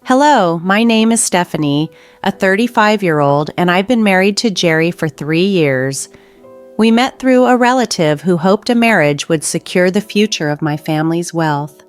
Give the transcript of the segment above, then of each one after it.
Hello, my name is Stephanie, a 35-year-old, and I've been married to Jerry for 3 years. We met through a relative who hoped a marriage would secure the future of my family's wealth.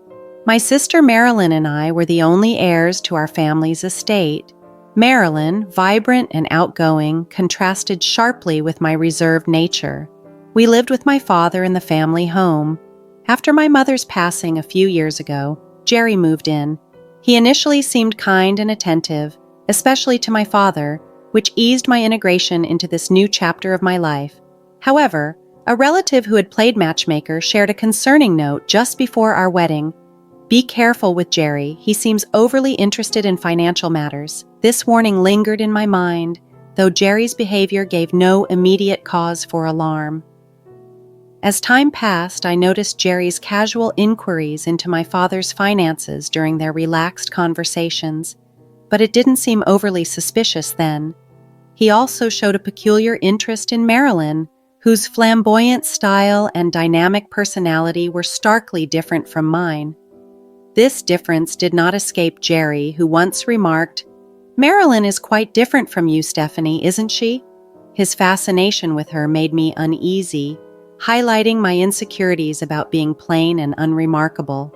My sister Marilyn and I were the only heirs to our family's estate. Marilyn, vibrant and outgoing, contrasted sharply with my reserved nature. We lived with my father in the family home. After my mother's passing a few years ago, Jerry moved in. He initially seemed kind and attentive, especially to my father, which eased my integration into this new chapter of my life. However, a relative who had played matchmaker shared a concerning note just before our wedding. "Be careful with Jerry. He seems overly interested in financial matters." This warning lingered in my mind, though Jerry's behavior gave no immediate cause for alarm. As time passed, I noticed Jerry's casual inquiries into my father's finances during their relaxed conversations, but it didn't seem overly suspicious then. He also showed a peculiar interest in Marilyn, whose flamboyant style and dynamic personality were starkly different from mine. This difference did not escape Jerry, who once remarked, "Marilyn is quite different from you, Stephanie, isn't she?" His fascination with her made me uneasy, highlighting my insecurities about being plain and unremarkable.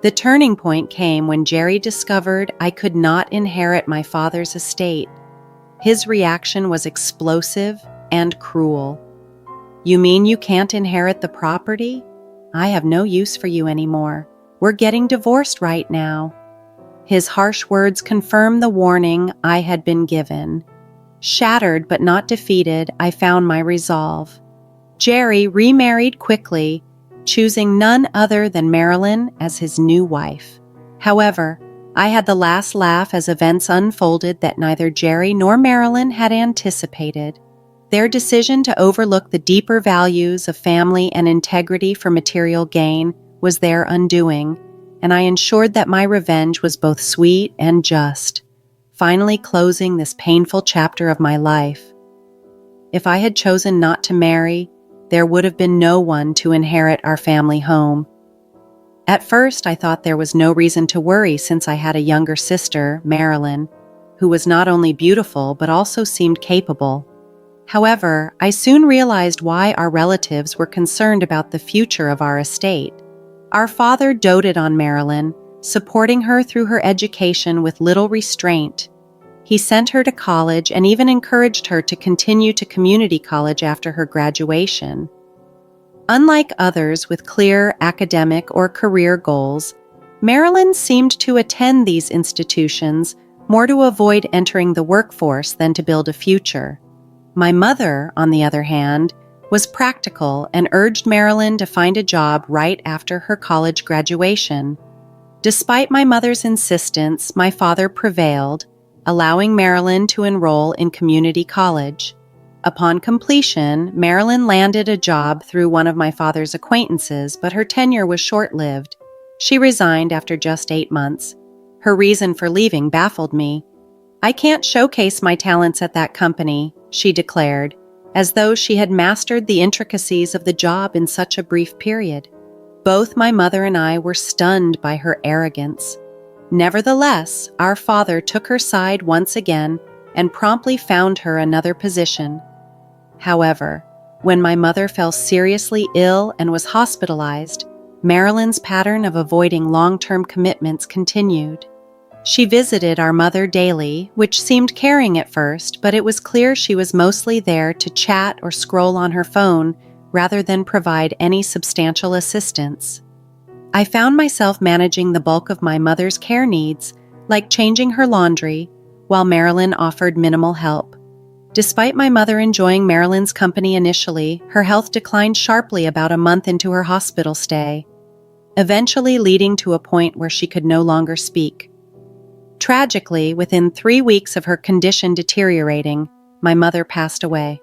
The turning point came when Jerry discovered I could not inherit my father's estate. His reaction was explosive and cruel. "You mean you can't inherit the property? I have no use for you anymore. We're getting divorced right now." His harsh words confirmed the warning I had been given. Shattered but not defeated, I found my resolve. Jerry remarried quickly, choosing none other than Marilyn as his new wife. However, I had the last laugh as events unfolded that neither Jerry nor Marilyn had anticipated. Their decision to overlook the deeper values of family and integrity for material gain was their undoing, and I ensured that my revenge was both sweet and just, finally closing this painful chapter of my life. If I had chosen not to marry, there would have been no one to inherit our family home. At first, I thought there was no reason to worry since I had a younger sister, Marilyn, who was not only beautiful but also seemed capable. However, I soon realized why our relatives were concerned about the future of our estate. Our father doted on Marilyn, supporting her through her education with little restraint. He sent her to college and even encouraged her to continue to community college after her graduation. Unlike others with clear academic or career goals, Marilyn seemed to attend these institutions more to avoid entering the workforce than to build a future. My mother, on the other hand, was practical and urged Marilyn to find a job right after her college graduation. Despite my mother's insistence, my father prevailed, allowing Marilyn to enroll in community college. Upon completion, Marilyn landed a job through one of my father's acquaintances, but her tenure was short-lived. She resigned after just 8 months. Her reason for leaving baffled me. "I can't showcase my talents at that company," she declared, as though she had mastered the intricacies of the job in such a brief period. Both my mother and I were stunned by her arrogance. Nevertheless, our father took her side once again and promptly found her another position. However, when my mother fell seriously ill and was hospitalized, Marilyn's pattern of avoiding long-term commitments continued. She visited our mother daily, which seemed caring at first, but it was clear she was mostly there to chat or scroll on her phone rather than provide any substantial assistance. I found myself managing the bulk of my mother's care needs, like changing her laundry, while Marilyn offered minimal help. Despite my mother enjoying Marilyn's company initially, her health declined sharply about a month into her hospital stay, eventually leading to a point where she could no longer speak. Tragically, within 3 weeks of her condition deteriorating, my mother passed away.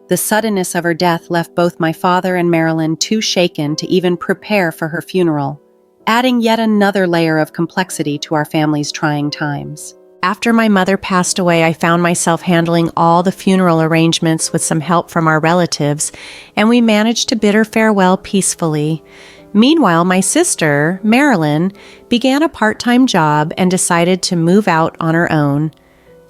The suddenness of her death left both my father and Marilyn too shaken to even prepare for her funeral, adding yet another layer of complexity to our family's trying times. After my mother passed away, I found myself handling all the funeral arrangements with some help from our relatives, and we managed to bid her farewell peacefully. Meanwhile, my sister, Marilyn, began a part-time job and decided to move out on her own.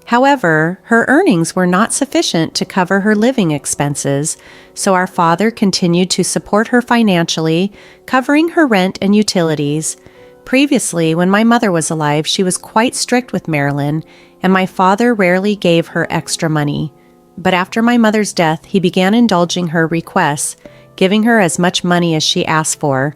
However, her earnings were not sufficient to cover her living expenses, so our father continued to support her financially, covering her rent and utilities. Previously, when my mother was alive, she was quite strict with Marilyn, and my father rarely gave her extra money. But after my mother's death, he began indulging her requests, giving her as much money as she asked for.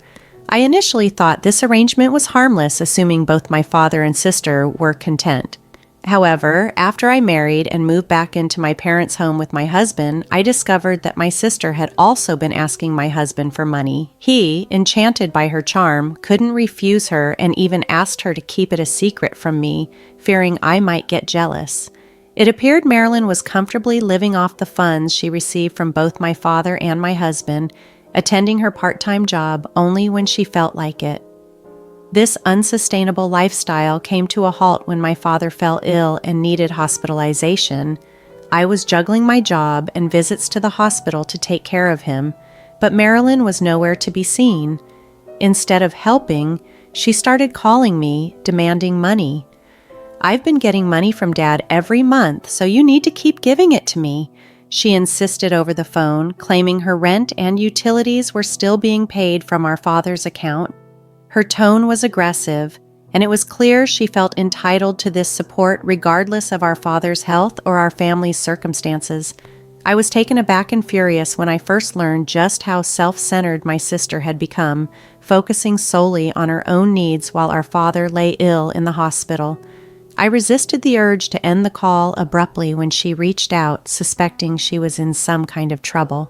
I initially thought this arrangement was harmless, assuming both my father and sister were content. However, after I married and moved back into my parents' home with my husband, I discovered that my sister had also been asking my husband for money. He, enchanted by her charm, couldn't refuse her and even asked her to keep it a secret from me, fearing I might get jealous. It appeared Marilyn was comfortably living off the funds she received from both my father and my husband, attending her part-time job only when she felt like it. This unsustainable lifestyle came to a halt when my father fell ill and needed hospitalization. I was juggling my job and visits to the hospital to take care of him, but Marilyn was nowhere to be seen. Instead of helping, she started calling me, demanding money. "I've been getting money from Dad every month, so you need to keep giving it to me," she insisted over the phone, claiming her rent and utilities were still being paid from our father's account. Her tone was aggressive, and it was clear she felt entitled to this support regardless of our father's health or our family's circumstances. I was taken aback and furious when I first learned just how self-centered my sister had become, focusing solely on her own needs while our father lay ill in the hospital. I resisted the urge to end the call abruptly when she reached out, suspecting she was in some kind of trouble.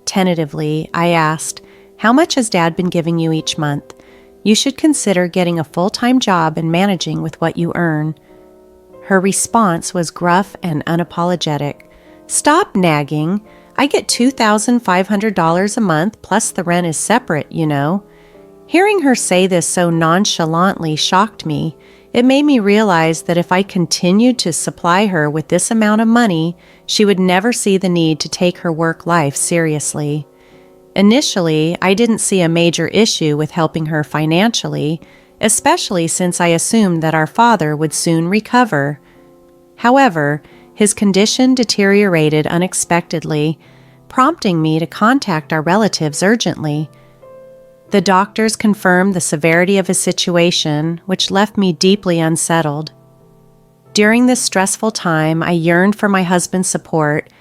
Tentatively, I asked, "How much has Dad been giving you each month? You should consider getting a full-time job and managing with what you earn." Her response was gruff and unapologetic. "Stop nagging. I get $2,500 a month, plus the rent is separate, you know." Hearing her say this so nonchalantly shocked me. It made me realize that if I continued to supply her with this amount of money, she would never see the need to take her work life seriously. Initially, I didn't see a major issue with helping her financially, especially since I assumed that our father would soon recover. However, his condition deteriorated unexpectedly, prompting me to contact our relatives urgently. The doctors confirmed the severity of his situation, which left me deeply unsettled. During this stressful time, I yearned for my husband's support,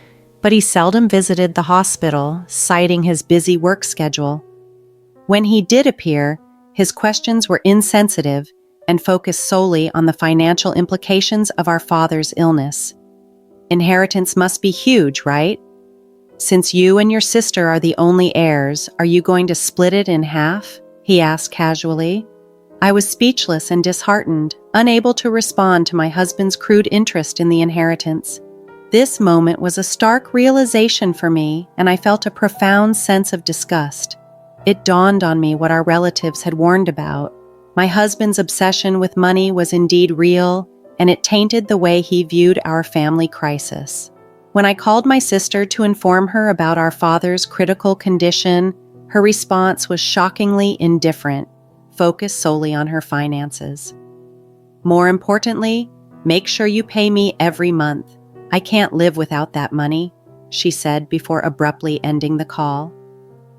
but he seldom visited the hospital, citing his busy work schedule. When he did appear, his questions were insensitive and focused solely on the financial implications of our father's illness. "Inheritance must be huge, right? Since you and your sister are the only heirs, are you going to split it in half?" he asked casually. I was speechless and disheartened, unable to respond to my husband's crude interest in the inheritance. This moment was a stark realization for me, and I felt a profound sense of disgust. It dawned on me what our relatives had warned about. My husband's obsession with money was indeed real, and it tainted the way he viewed our family crisis. When I called my sister to inform her about our father's critical condition, her response was shockingly indifferent, focused solely on her finances. "More importantly, make sure you pay me every month. I can't live without that money," she said before abruptly ending the call.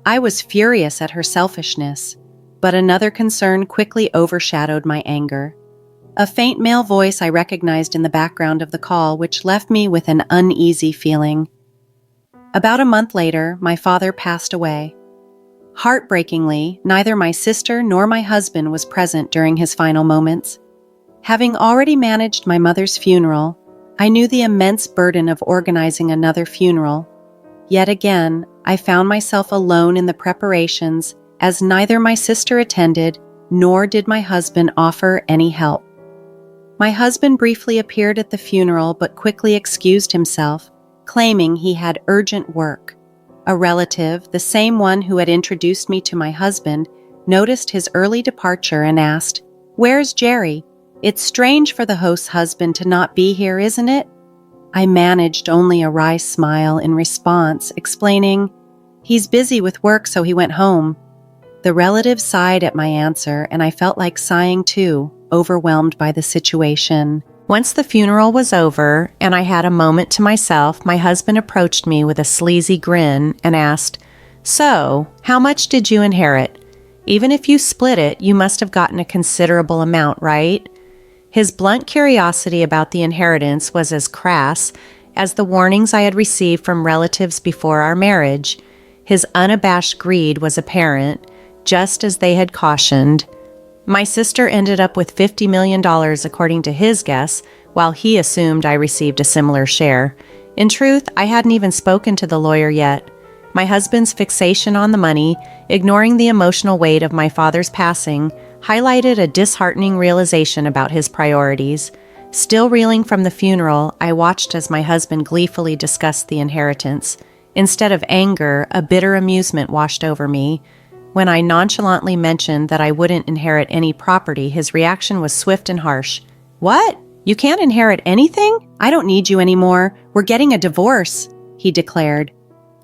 I was furious at her selfishness, but another concern quickly overshadowed my anger. A faint male voice I recognized in the background of the call, which left me with an uneasy feeling. About a month later, my father passed away. Heartbreakingly, neither my sister nor my husband was present during his final moments. Having already managed my mother's funeral, I knew the immense burden of organizing another funeral. Yet again, I found myself alone in the preparations, as neither my sister attended, nor did my husband offer any help. My husband briefly appeared at the funeral but quickly excused himself, claiming he had urgent work. A relative, the same one who had introduced me to my husband, noticed his early departure and asked, "Where's Jerry? It's strange for the host's husband to not be here, isn't it?" I managed only a wry smile in response, explaining, "He's busy with work, so he went home." The relative sighed at my answer, and I felt like sighing too, overwhelmed by the situation. Once the funeral was over and I had a moment to myself, my husband approached me with a sleazy grin and asked, "So, how much did you inherit? Even if you split it, you must have gotten a considerable amount, right?" His blunt curiosity about the inheritance was as crass as the warnings I had received from relatives before our marriage. His unabashed greed was apparent, just as they had cautioned. My sister ended up with $50 million according to his guess, while he assumed I received a similar share. In truth, I hadn't even spoken to the lawyer yet. My husband's fixation on the money, ignoring the emotional weight of my father's passing, highlighted a disheartening realization about his priorities. Still reeling from the funeral, I watched as my husband gleefully discussed the inheritance. Instead of anger, a bitter amusement washed over me. When I nonchalantly mentioned that I wouldn't inherit any property, his reaction was swift and harsh. "What? You can't inherit anything? I don't need you anymore. We're getting a divorce," he declared.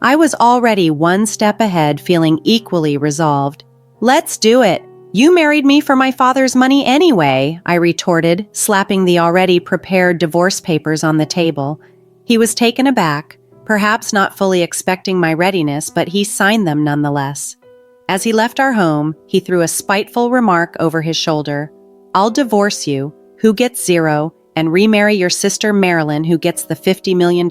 I was already one step ahead, feeling equally resolved. "Let's do it. You married me for my father's money anyway," I retorted, slapping the already prepared divorce papers on the table. He was taken aback, perhaps not fully expecting my readiness, but he signed them nonetheless. As he left our home, he threw a spiteful remark over his shoulder. "I'll divorce you, who gets zero, and remarry your sister Marilyn, who gets the $50 million.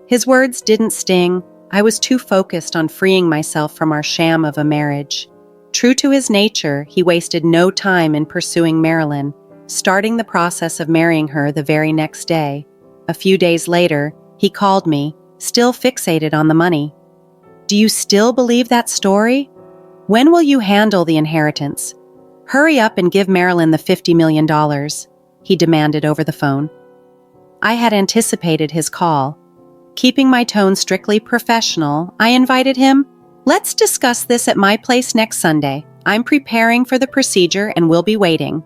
His words didn't sting. I was too focused on freeing myself from our sham of a marriage. True to his nature, he wasted no time in pursuing Marilyn, starting the process of marrying her the very next day. A few days later, he called me, still fixated on the money. "Do you still believe that story? When will you handle the inheritance? Hurry up and give Marilyn the $50 million, he demanded over the phone. I had anticipated his call. Keeping my tone strictly professional, I invited him, "Let's discuss this at my place next Sunday. I'm preparing for the procedure and will be waiting."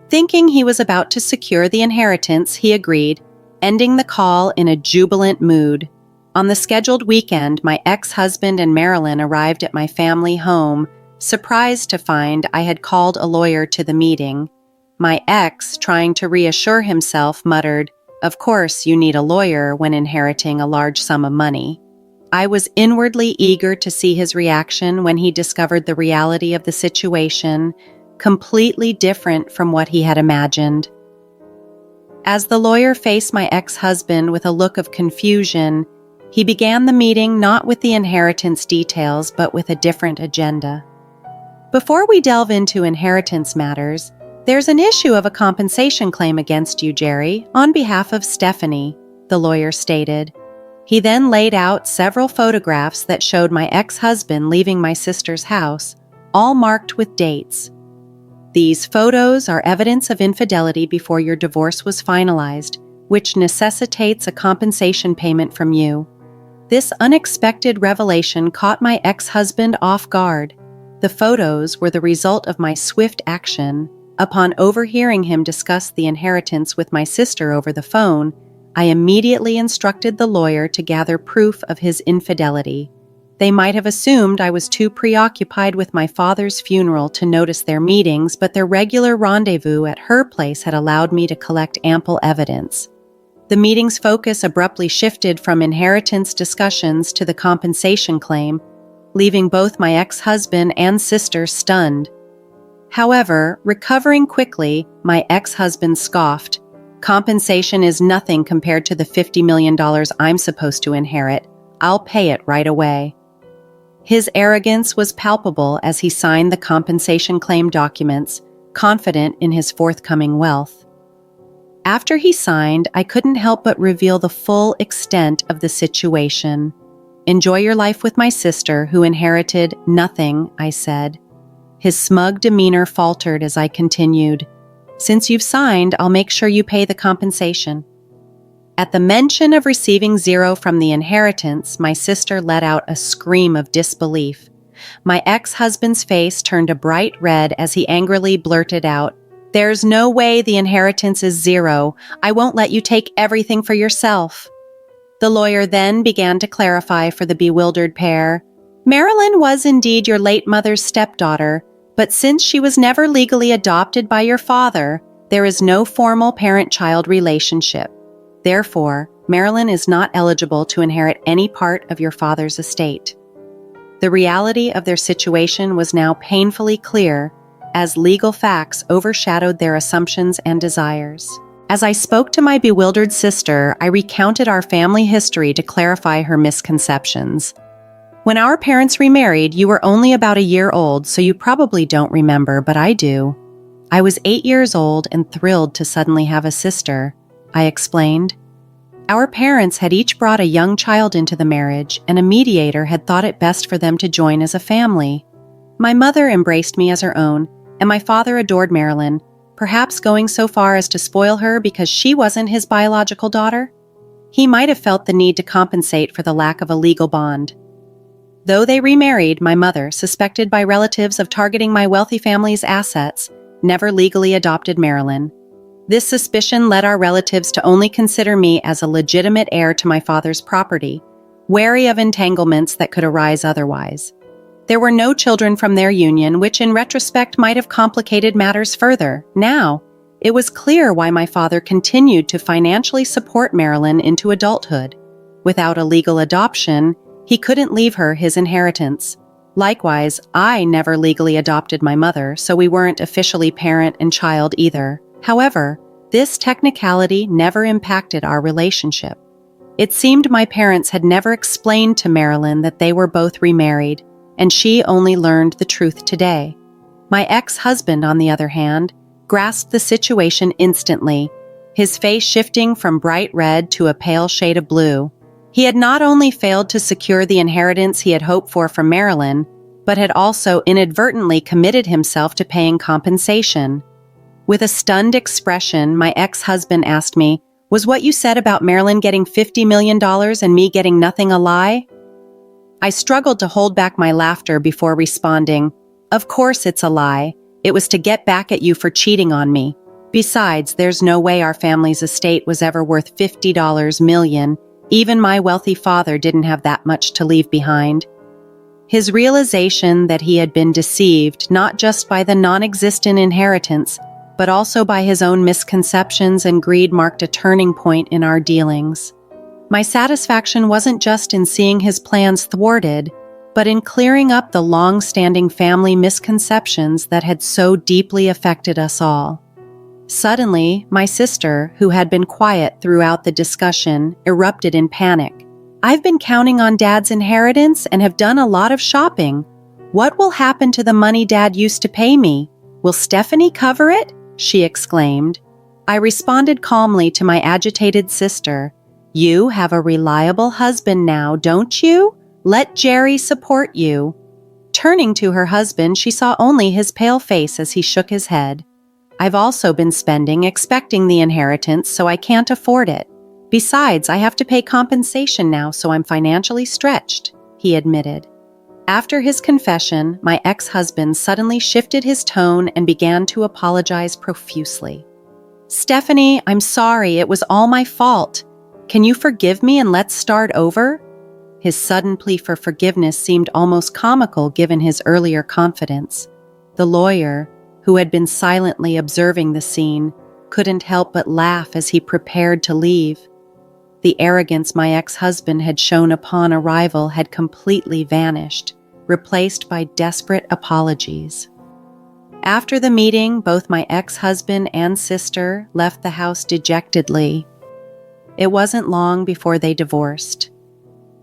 Thinking he was about to secure the inheritance, he agreed, ending the call in a jubilant mood. On the scheduled weekend, my ex-husband and Marilyn arrived at my family home, surprised to find I had called a lawyer to the meeting. My ex, trying to reassure himself, muttered, "Of course you need a lawyer when inheriting a large sum of money." I was inwardly eager to see his reaction when he discovered the reality of the situation, completely different from what he had imagined. As the lawyer faced my ex-husband with a look of confusion, he began the meeting not with the inheritance details, but with a different agenda. "Before we delve into inheritance matters, there's an issue of a compensation claim against you, Jerry, on behalf of Stephanie," the lawyer stated. He then laid out several photographs that showed my ex-husband leaving my sister's house, all marked with dates. "These photos are evidence of infidelity before your divorce was finalized, which necessitates a compensation payment from you." This unexpected revelation caught my ex-husband off guard. The photos were the result of my swift action. Upon overhearing him discuss the inheritance with my sister over the phone, I immediately instructed the lawyer to gather proof of his infidelity. They might have assumed I was too preoccupied with my father's funeral to notice their meetings, but their regular rendezvous at her place had allowed me to collect ample evidence. The meeting's focus abruptly shifted from inheritance discussions to the compensation claim, leaving both my ex-husband and sister stunned. However, recovering quickly, my ex-husband scoffed. "Compensation is nothing compared to the $50 million I'm supposed to inherit. I'll pay it right away." His arrogance was palpable as he signed the compensation claim documents, confident in his forthcoming wealth. After he signed, I couldn't help but reveal the full extent of the situation. "Enjoy your life with my sister, who inherited nothing," I said. His smug demeanor faltered as I continued. "Since you've signed, I'll make sure you pay the compensation." At the mention of receiving zero from the inheritance, my sister let out a scream of disbelief. My ex-husband's face turned a bright red as he angrily blurted out, "There's no way the inheritance is zero. I won't let you take everything for yourself." The lawyer then began to clarify for the bewildered pair. Marilyn was indeed your late mother's stepdaughter, but since she was never legally adopted by your father, there is no formal parent-child relationship. Therefore, Marilyn is not eligible to inherit any part of your father's estate. The reality of their situation was now painfully clear, as legal facts overshadowed their assumptions and desires. As I spoke to my bewildered sister, I recounted our family history to clarify her misconceptions. When our parents remarried, you were only about a year old, so you probably don't remember, but I do. I was 8 years old and thrilled to suddenly have a sister, I explained. Our parents had each brought a young child into the marriage, and a mediator had thought it best for them to join as a family. My mother embraced me as her own, and my father adored Marilyn, perhaps going so far as to spoil her because she wasn't his biological daughter. He might have felt the need to compensate for the lack of a legal bond. Though they remarried, my mother, suspected by relatives of targeting my wealthy family's assets, never legally adopted Marilyn. This suspicion led our relatives to only consider me as a legitimate heir to my father's property, wary of entanglements that could arise otherwise. There were no children from their union, which in retrospect might have complicated matters further. Now, it was clear why my father continued to financially support Marilyn into adulthood. Without a legal adoption, he couldn't leave her his inheritance. Likewise, I never legally adopted my mother, so we weren't officially parent and child either. However, this technicality never impacted our relationship. It seemed my parents had never explained to Marilyn that they were both remarried, and she only learned the truth today. My ex-husband, on the other hand, grasped the situation instantly, his face shifting from bright red to a pale shade of blue. He had not only failed to secure the inheritance he had hoped for from Marilyn, but had also inadvertently committed himself to paying compensation. With a stunned expression, my ex-husband asked me, "Was what you said about Marilyn getting $50 million and me getting nothing a lie?" I struggled to hold back my laughter before responding, "Of course it's a lie. It was to get back at you for cheating on me. Besides, there's no way our family's estate was ever worth $50 million. Even my wealthy father didn't have that much to leave behind." His realization that he had been deceived not just by the non-existent inheritance, but also by his own misconceptions and greed marked a turning point in our dealings. My satisfaction wasn't just in seeing his plans thwarted, but in clearing up the long-standing family misconceptions that had so deeply affected us all. Suddenly, my sister, who had been quiet throughout the discussion, erupted in panic. "I've been counting on Dad's inheritance and have done a lot of shopping. What will happen to the money Dad used to pay me? Will Stephanie cover it?" she exclaimed. I responded calmly to my agitated sister. "You have a reliable husband now, don't you? Let Jerry support you." Turning to her husband, she saw only his pale face as he shook his head. "I've also been spending expecting the inheritance, so I can't afford it. Besides, I have to pay compensation now, so I'm financially stretched," he admitted. After his confession, my ex-husband suddenly shifted his tone and began to apologize profusely. "Stephanie, I'm sorry, it was all my fault. Can you forgive me and let's start over?" His sudden plea for forgiveness seemed almost comical given his earlier confidence. The lawyer, who had been silently observing the scene, couldn't help but laugh as he prepared to leave. The arrogance my ex-husband had shown upon arrival had completely vanished, replaced by desperate apologies. After the meeting, both my ex-husband and sister left the house dejectedly. It wasn't long before they divorced.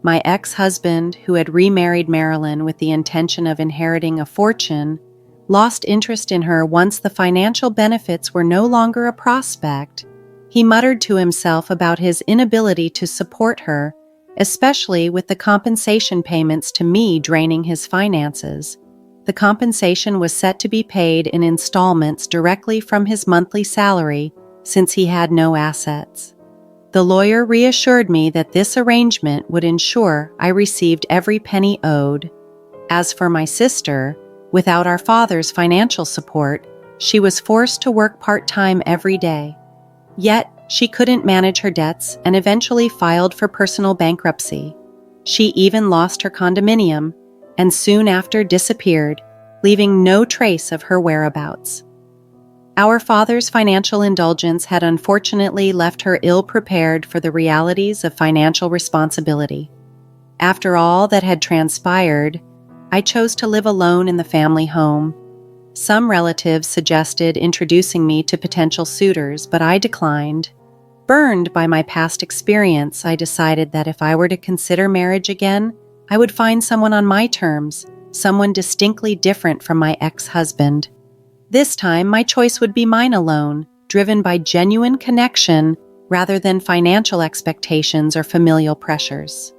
My ex-husband, who had remarried Marilyn with the intention of inheriting a fortune, lost interest in her once the financial benefits were no longer a prospect. He muttered to himself about his inability to support her, especially with the compensation payments to me draining his finances. The compensation was set to be paid in installments directly from his monthly salary, since he had no assets. The lawyer reassured me that this arrangement would ensure I received every penny owed. As for my sister, without our father's financial support, she was forced to work part-time every day. Yet, she couldn't manage her debts and eventually filed for personal bankruptcy. She even lost her condominium, and soon after disappeared, leaving no trace of her whereabouts. Our father's financial indulgence had unfortunately left her ill-prepared for the realities of financial responsibility. After all that had transpired, I chose to live alone in the family home. Some relatives suggested introducing me to potential suitors, but I declined. Burned by my past experience, I decided that if I were to consider marriage again, I would find someone on my terms, someone distinctly different from my ex-husband. This time, my choice would be mine alone, driven by genuine connection rather than financial expectations or familial pressures.